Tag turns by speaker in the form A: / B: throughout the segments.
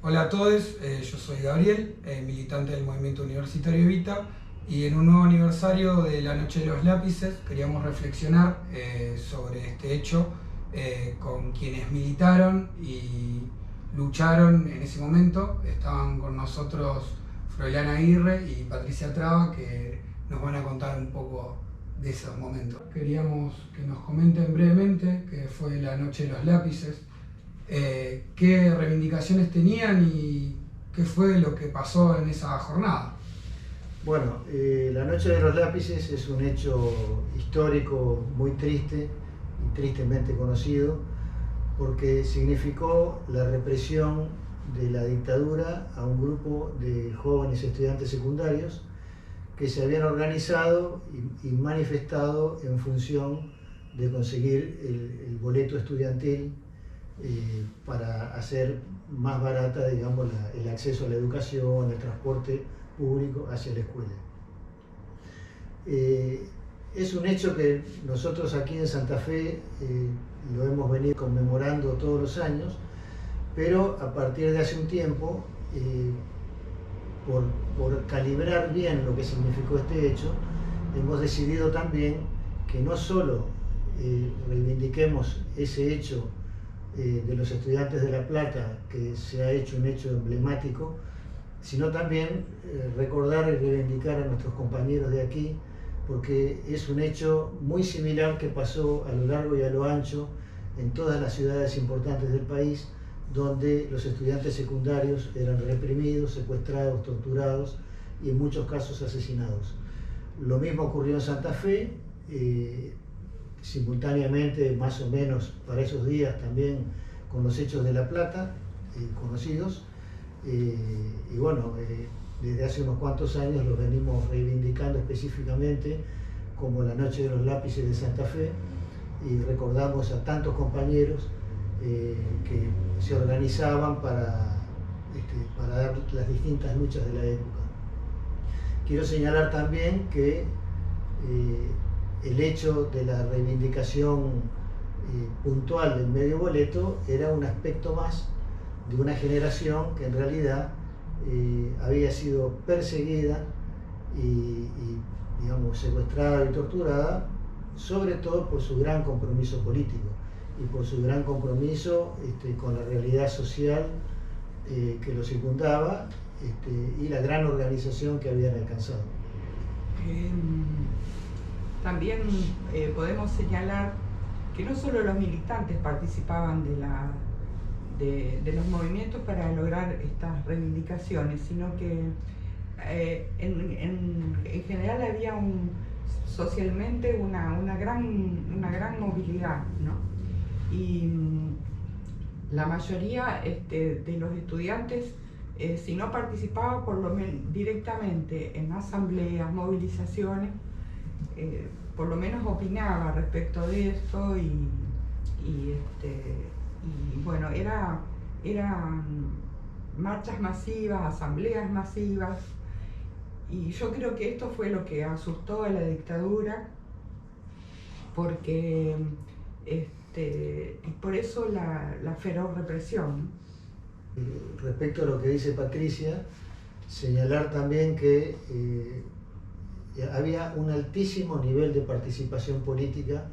A: Hola a todos, yo soy Gabriel, militante del movimiento universitario Evita, y en un nuevo aniversario de la Noche de los Lápices queríamos reflexionar sobre este hecho con quienes militaron y lucharon en ese momento. Estaban con nosotros Froilán Aguirre y Patricia Traba, que nos van a contar un poco de esos momentos. Queríamos que nos comenten brevemente qué fue la Noche de los Lápices, qué reivindicaciones tenían y qué fue lo que pasó en esa jornada.
B: Bueno, la Noche de los Lápices es un hecho histórico muy triste y tristemente conocido porque significó la represión de la dictadura a un grupo de jóvenes estudiantes secundarios que se habían organizado y manifestado en función de conseguir el boleto estudiantil para hacer más barata, digamos, el acceso a la educación, el transporte público hacia la escuela. Es un hecho que nosotros aquí en Santa Fe lo hemos venido conmemorando todos los años, pero a partir de hace un tiempo, por calibrar bien lo que significó este hecho, hemos decidido también que no solo reivindiquemos ese hecho de los estudiantes de La Plata, que se ha hecho un hecho emblemático, sino también recordar y reivindicar a nuestros compañeros de aquí, porque es un hecho muy similar que pasó a lo largo y a lo ancho en todas las ciudades importantes del país, donde los estudiantes secundarios eran reprimidos, secuestrados, torturados y en muchos casos asesinados. Lo mismo ocurrió en Santa Fe, simultáneamente, más o menos para esos días también con los hechos de La Plata, conocidos, y bueno, desde hace unos cuantos años los venimos reivindicando específicamente como la Noche de los Lápices de Santa Fe, y recordamos a tantos compañeros que se organizaban para dar las distintas luchas de la época. Quiero señalar también que el hecho de la reivindicación puntual del medio boleto era un aspecto más de una generación que en realidad había sido perseguida y digamos, secuestrada y torturada, sobre todo por su gran compromiso político y por su gran compromiso con la realidad social que lo circundaba, y la gran organización que habían alcanzado.
C: También podemos señalar que no solo los militantes participaban de los movimientos para lograr estas reivindicaciones, sino que en general había socialmente una gran movilidad, ¿no? Y la mayoría de los estudiantes, si no participaba por lo menos directamente en asambleas, movilizaciones, por lo menos opinaba respecto de esto y bueno, eran marchas masivas, asambleas masivas, y yo creo que esto fue lo que asustó a la dictadura, porque y por eso la feroz represión.
B: Respecto a lo que dice Patricia, señalar también que había un altísimo nivel de participación política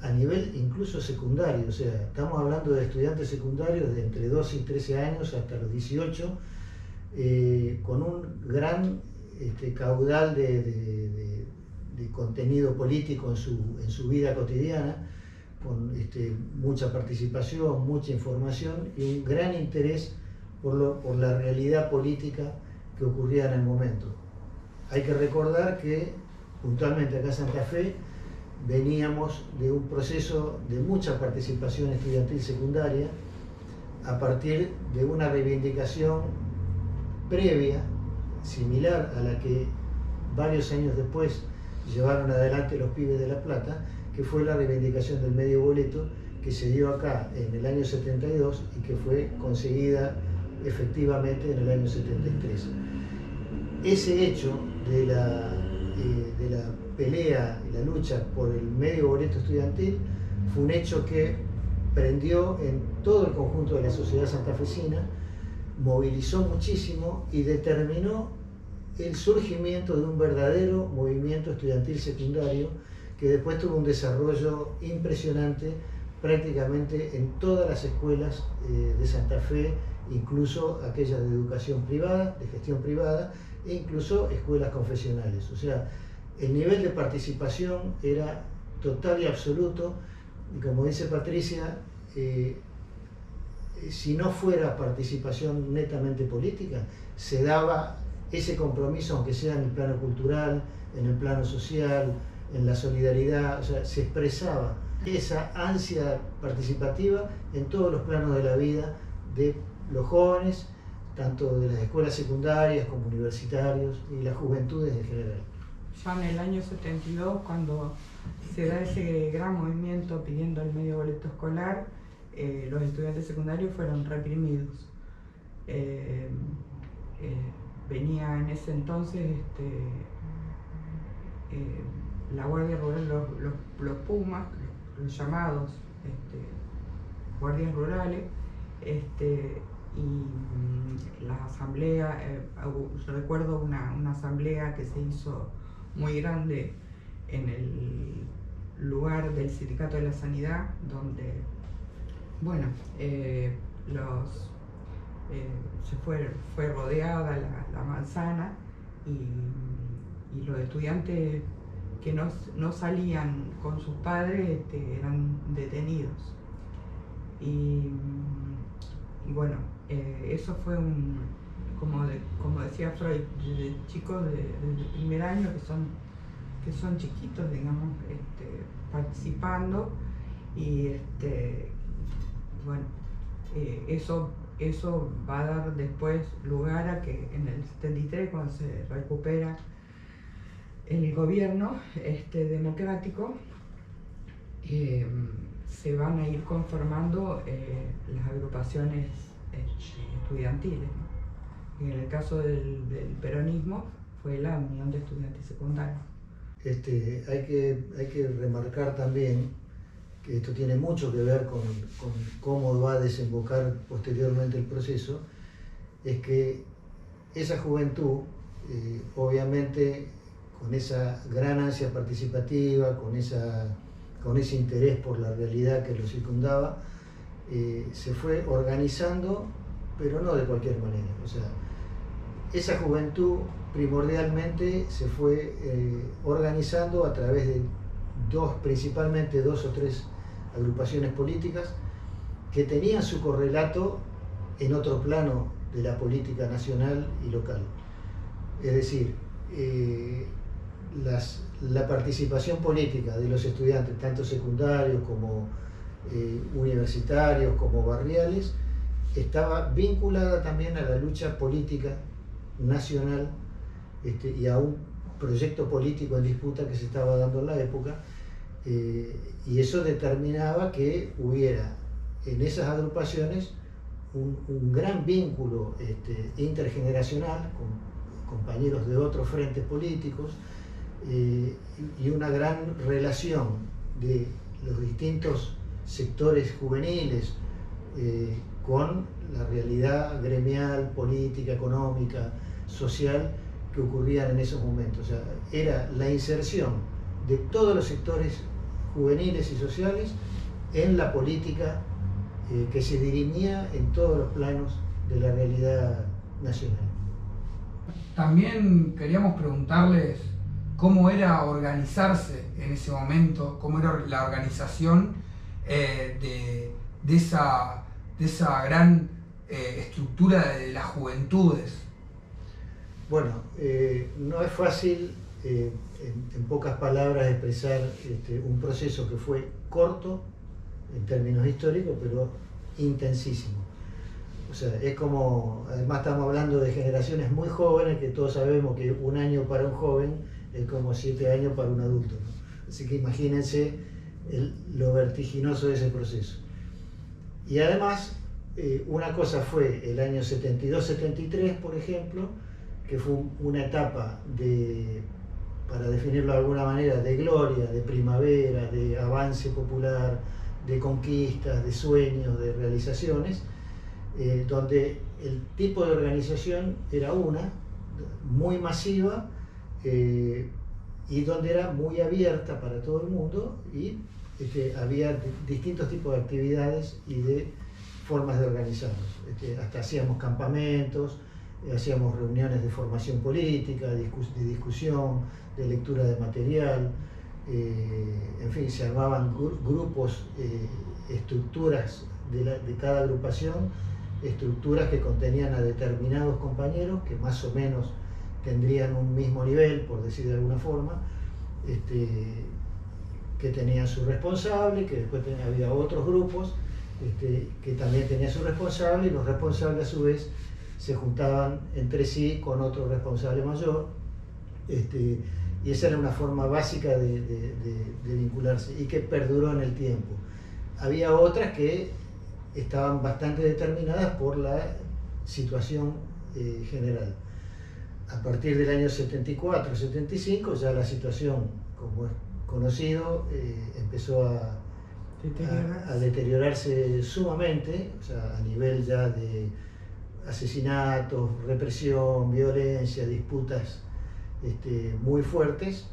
B: a nivel incluso secundario, o sea, estamos hablando de estudiantes secundarios de entre 12 y 13 años hasta los 18, con un gran caudal de contenido político en su vida cotidiana, con mucha participación, mucha información y un gran interés por la realidad política que ocurría en el momento. Hay que recordar que puntualmente acá en Santa Fe veníamos de un proceso de mucha participación estudiantil secundaria a partir de una reivindicación previa, similar a la que varios años después llevaron adelante los pibes de La Plata, que fue la reivindicación del medio boleto, que se dio acá en el año 72 y que fue conseguida efectivamente en el año 73. Ese hecho de la pelea y la lucha por el medio boleto estudiantil fue un hecho que prendió en todo el conjunto de la sociedad santafesina, movilizó muchísimo y determinó el surgimiento de un verdadero movimiento estudiantil secundario que después tuvo un desarrollo impresionante prácticamente en todas las escuelas de Santa Fe, incluso aquellas de educación privada, de gestión privada, e incluso escuelas confesionales. O sea, el nivel de participación era total y absoluto, y como dice Patricia, si no fuera participación netamente política, se daba ese compromiso, aunque sea en el plano cultural, en el plano social, en la solidaridad, o sea, se expresaba esa ansia participativa en todos los planos de la vida de los jóvenes, tanto de las escuelas secundarias como universitarios y las juventudes en general.
C: Ya en el año 72, cuando se da ese gran movimiento pidiendo el medio boleto escolar, los estudiantes secundarios fueron reprimidos. Venía en ese entonces la Guardia Rural, los Pumas, los llamados guardias rurales, y la asamblea, recuerdo una asamblea que se hizo muy grande en el lugar del Sindicato de la Sanidad, donde, bueno, fue rodeada la manzana y los estudiantes que no salían con sus padres eran detenidos. Y bueno, eso fue como decía Freud, de chicos desde el primer año que son chiquitos, digamos, participando, y bueno, eso va a dar después lugar a que en el 73, cuando se recupera el gobierno democrático, se van a ir conformando las agrupaciones estudiantiles, ¿no? Y en el caso del peronismo fue la Unión de Estudiantes Secundarios.
B: Hay que remarcar también que esto tiene mucho que ver con cómo va a desembocar posteriormente el proceso, es que esa juventud, obviamente con esa gran ansia participativa, con ese interés por la realidad que lo circundaba, se fue organizando, pero no de cualquier manera. O sea, esa juventud primordialmente se fue organizando a través de principalmente dos o tres agrupaciones políticas que tenían su correlato en otro plano de la política nacional y local. Es decir, la participación política de los estudiantes, tanto secundarios como universitarios, como barriales, estaba vinculada también a la lucha política nacional y a un proyecto político en disputa que se estaba dando en la época, y eso determinaba que hubiera en esas agrupaciones un gran vínculo intergeneracional con compañeros de otros frentes políticos, y una gran relación de los distintos sectores juveniles con la realidad gremial, política, económica, social que ocurrían en esos momentos. O sea, era la inserción de todos los sectores juveniles y sociales en la política que se dirimía en todos los planos de la realidad nacional.
A: También queríamos preguntarles cómo era organizarse en ese momento, cómo era la organización de esa gran estructura de las juventudes.
B: Bueno, no es fácil en pocas palabras expresar un proceso que fue corto en términos históricos, pero intensísimo. O sea, es como, además estamos hablando de generaciones muy jóvenes, que todos sabemos que un año para un joven es como 7 años para un adulto, ¿no? Así que imagínense lo vertiginoso de ese proceso. Y además, una cosa fue el año 72-73, por ejemplo, que fue una etapa para definirlo de alguna manera, de gloria, de primavera, de avance popular, de conquistas, de sueños, de realizaciones, donde el tipo de organización era una, muy masiva, y donde era muy abierta para todo el mundo, y había distintos tipos de actividades y de formas de organizarnos. Hasta hacíamos campamentos, hacíamos reuniones de formación política, de discusión, de lectura de material, en fin, se armaban grupos, estructuras de cada agrupación, estructuras que contenían a determinados compañeros que más o menos tendrían un mismo nivel, por decir de alguna forma, que tenían su responsable, que después había otros grupos que también tenían su responsable, y los responsables a su vez se juntaban entre sí con otro responsable mayor, y esa era una forma básica de vincularse y que perduró en el tiempo. Había otras que estaban bastante determinadas por la situación general. A partir del año 74-75 ya la situación, como es conocido, empezó a deteriorarse sumamente, o sea, a nivel ya de asesinatos, represión, violencia, disputas muy fuertes,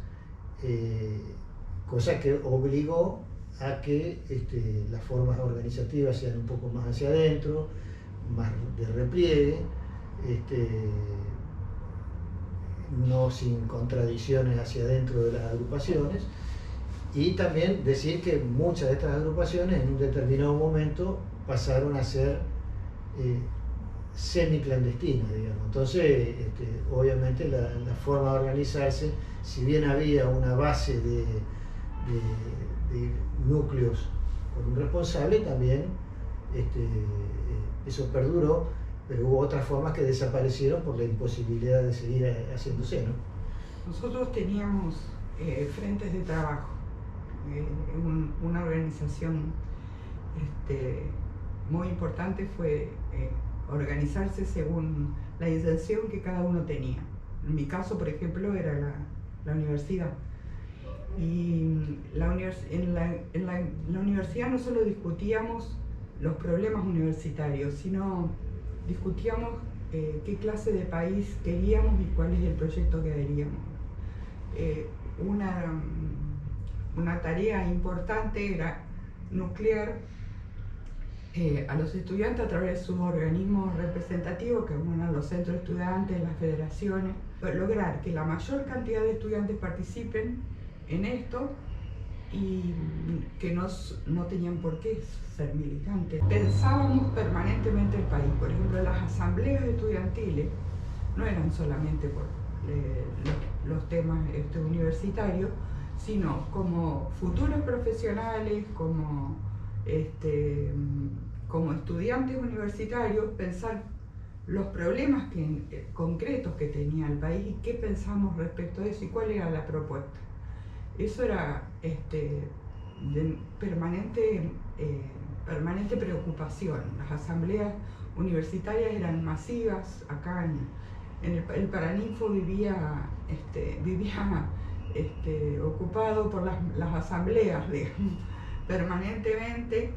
B: cosa que obligó a que las formas organizativas sean un poco más hacia adentro, más de repliegue, no sin contradicciones hacia adentro de las agrupaciones, y también decir que muchas de estas agrupaciones en un determinado momento pasaron a ser semiclandestinas, digamos. Entonces, obviamente la forma de organizarse, si bien había una base de núcleos con un responsable, también eso perduró, pero hubo otras formas que desaparecieron por la imposibilidad de seguir haciéndose, ¿no?
C: Nosotros teníamos frentes de trabajo, una organización muy importante fue organizarse según la intención que cada uno tenía. En mi caso, por ejemplo, era la universidad. Y en la universidad no solo discutíamos los problemas universitarios, sino discutíamos qué clase de país queríamos y cuál es el proyecto que haríamos. Una tarea importante era nuclear a los estudiantes a través de sus organismos representativos, que eran los centros de estudiantes, las federaciones, lograr que la mayor cantidad de estudiantes participen en esto y que no tenían por qué ser militantes. Pensábamos permanentemente el país. Por ejemplo, las asambleas estudiantiles no eran solamente por los temas universitarios, sino como futuros profesionales, como estudiantes universitarios, pensar los problemas concretos que tenía el país y qué pensamos respecto a eso y cuál era la propuesta. Eso era de permanente preocupación. Las asambleas universitarias eran masivas. Acá el Paraninfo vivía ocupado por las asambleas, digamos, permanentemente,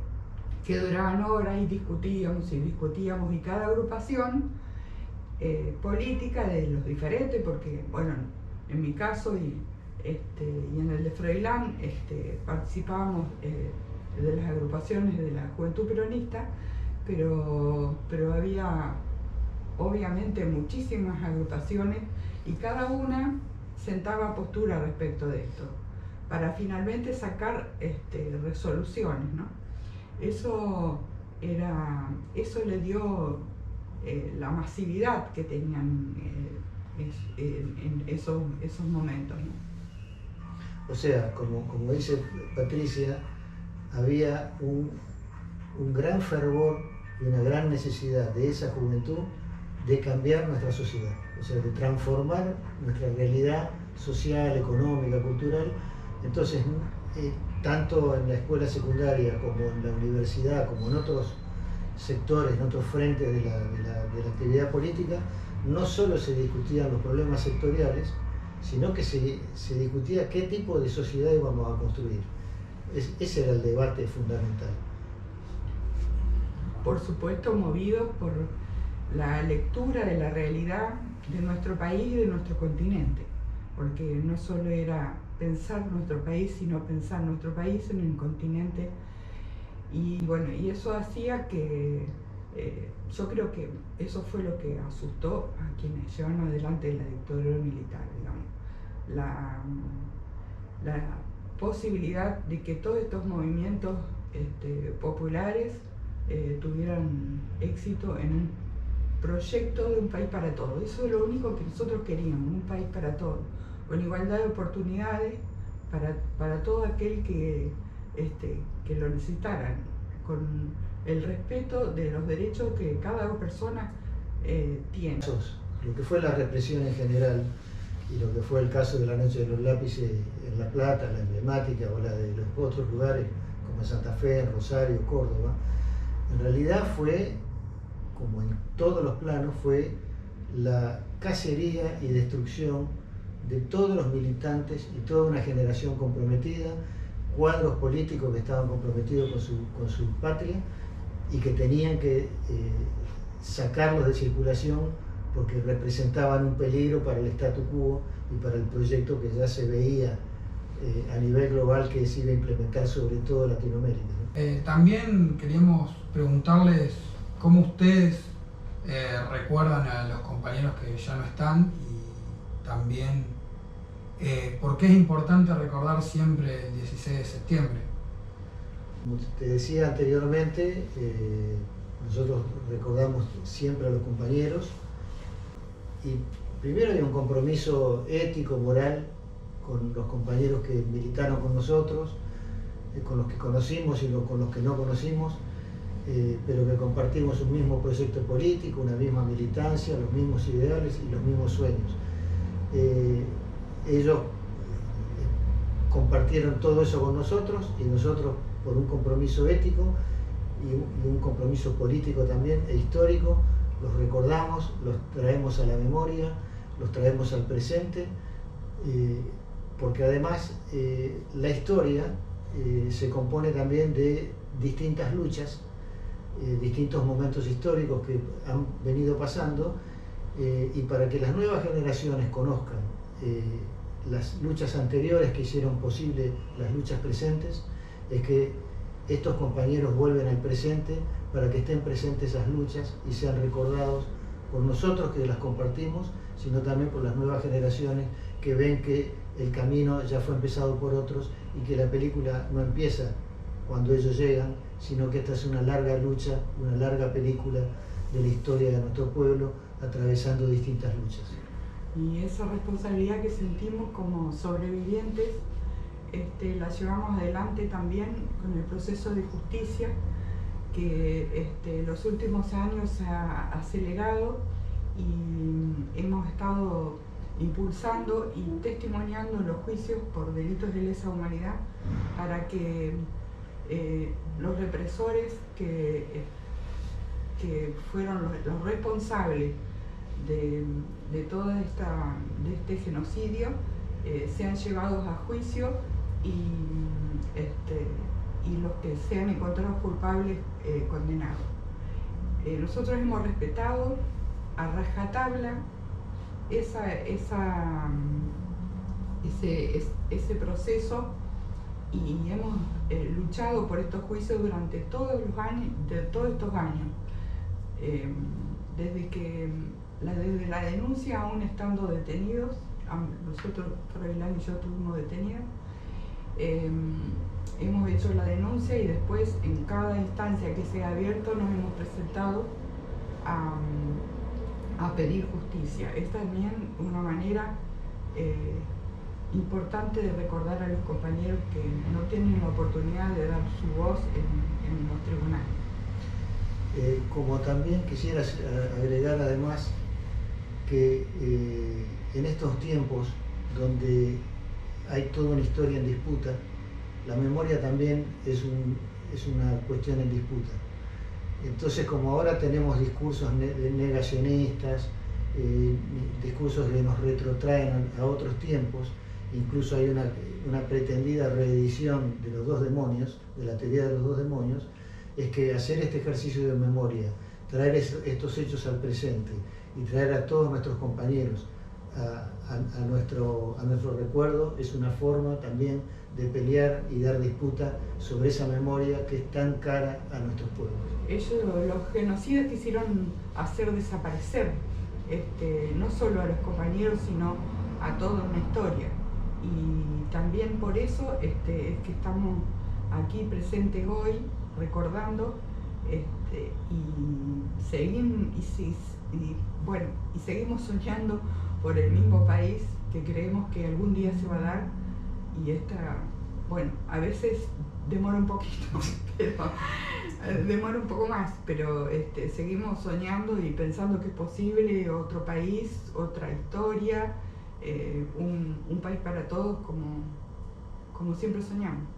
C: que duraban horas, y discutíamos y cada agrupación política de los diferentes, porque, bueno, en mi caso y en el de Froilán participábamos de las agrupaciones de la Juventud Peronista, pero había obviamente muchísimas agrupaciones y cada una sentaba postura respecto de esto, para finalmente sacar resoluciones, ¿no? Eso le dio la masividad que tenían en esos momentos, ¿no?
B: O sea, como dice Patricia, había un gran fervor y una gran necesidad de esa juventud de cambiar nuestra sociedad, o sea, de transformar nuestra realidad social, económica, cultural. Entonces, tanto en la escuela secundaria como en la universidad, como en otros sectores, en otros frentes de la actividad política, no solo se discutían los problemas sectoriales, sino que se discutía qué tipo de sociedad íbamos a construir. Ese era el debate fundamental.
C: Por supuesto, movidos por la lectura de la realidad de nuestro país y de nuestro continente, porque no solo era pensar nuestro país, sino pensar nuestro país en el continente. Y bueno, y eso hacía que yo creo que eso fue lo que asustó a quienes llevaron adelante la dictadura militar, digamos. La posibilidad de que todos estos movimientos populares tuvieran éxito en un proyecto de un país para todos. Eso es lo único que nosotros queríamos, un país para todos, con igualdad de oportunidades para todo aquel que lo necesitara, con el respeto de los derechos que cada persona tiene.
B: Lo que fue la represión en general y lo que fue el caso de la Noche de los Lápices en La Plata, la emblemática, o la de los otros lugares como Santa Fe, Rosario, Córdoba, en realidad fue, como en todos los planos, fue la cacería y destrucción de todos los militantes y toda una generación comprometida, cuadros políticos que estaban comprometidos con su patria y que tenían que sacarlos de circulación porque representaban un peligro para el statu quo y para el proyecto que ya se veía a nivel global que se iba a implementar sobre todo en Latinoamérica, ¿no?
A: También queríamos preguntarles cómo ustedes recuerdan a los compañeros que ya no están y también por qué es importante recordar siempre el 16 de septiembre.
B: Como te decía anteriormente, nosotros recordamos siempre a los compañeros y primero hay un compromiso ético, moral con los compañeros que militaron con nosotros, con los que conocimos y con los que no conocimos, pero que compartimos un mismo proyecto político, una misma militancia, los mismos ideales y los mismos sueños. Ellos compartieron todo eso con nosotros y nosotros, por un compromiso ético y un compromiso político también e histórico, los recordamos, los traemos a la memoria, los traemos al presente, porque además la historia se compone también de distintas luchas, distintos momentos históricos que han venido pasando, y para que las nuevas generaciones conozcan las luchas anteriores que hicieron posible las luchas presentes, es que estos compañeros vuelven al presente para que estén presentes esas luchas y sean recordados por nosotros que las compartimos, sino también por las nuevas generaciones que ven que el camino ya fue empezado por otros y que la película no empieza cuando ellos llegan, sino que esta es una larga lucha, una larga película de la historia de nuestro pueblo, atravesando distintas luchas.
C: Y esa responsabilidad que sentimos como sobrevivientes la llevamos adelante también con el proceso de justicia que los últimos años se ha acelerado y hemos estado impulsando y testimoniando los juicios por delitos de lesa humanidad para que los represores que fueron los responsables de todo este genocidio sean llevados a juicio y los que sean encontrados culpables condenados. Nosotros hemos respetado a rajatabla ese proceso y hemos luchado por estos juicios durante todos estos años, desde la denuncia aún estando detenidos. Nosotros, Froilán y yo, estuvimos detenidos. Hemos hecho la denuncia y después en cada instancia que se ha abierto nos hemos presentado a pedir justicia. Es también una manera importante de recordar a los compañeros que no tienen la oportunidad de dar su voz en los tribunales.
B: Como también quisiera agregar además que en estos tiempos donde hay toda una historia en disputa, la memoria también es una cuestión en disputa. Entonces, como ahora tenemos discursos negacionistas, discursos que nos retrotraen a otros tiempos, incluso hay una pretendida reedición de los dos demonios, de la teoría de los dos demonios, es que hacer este ejercicio de memoria, traer estos hechos al presente y traer a todos nuestros compañeros a nuestro recuerdo es una forma también de pelear y dar disputa sobre esa memoria que es tan cara a nuestros pueblos.
C: Ellos, los genocidas, quisieron hacer desaparecer no solo a los compañeros, sino a toda una historia. Y también por eso es que estamos aquí presentes hoy, recordando y seguimos soñando por el mismo país que creemos que algún día se va a dar, y a veces demora un poquito, pero demora un poco más, pero seguimos soñando y pensando que es posible otro país, otra historia, un país para todos como siempre soñamos.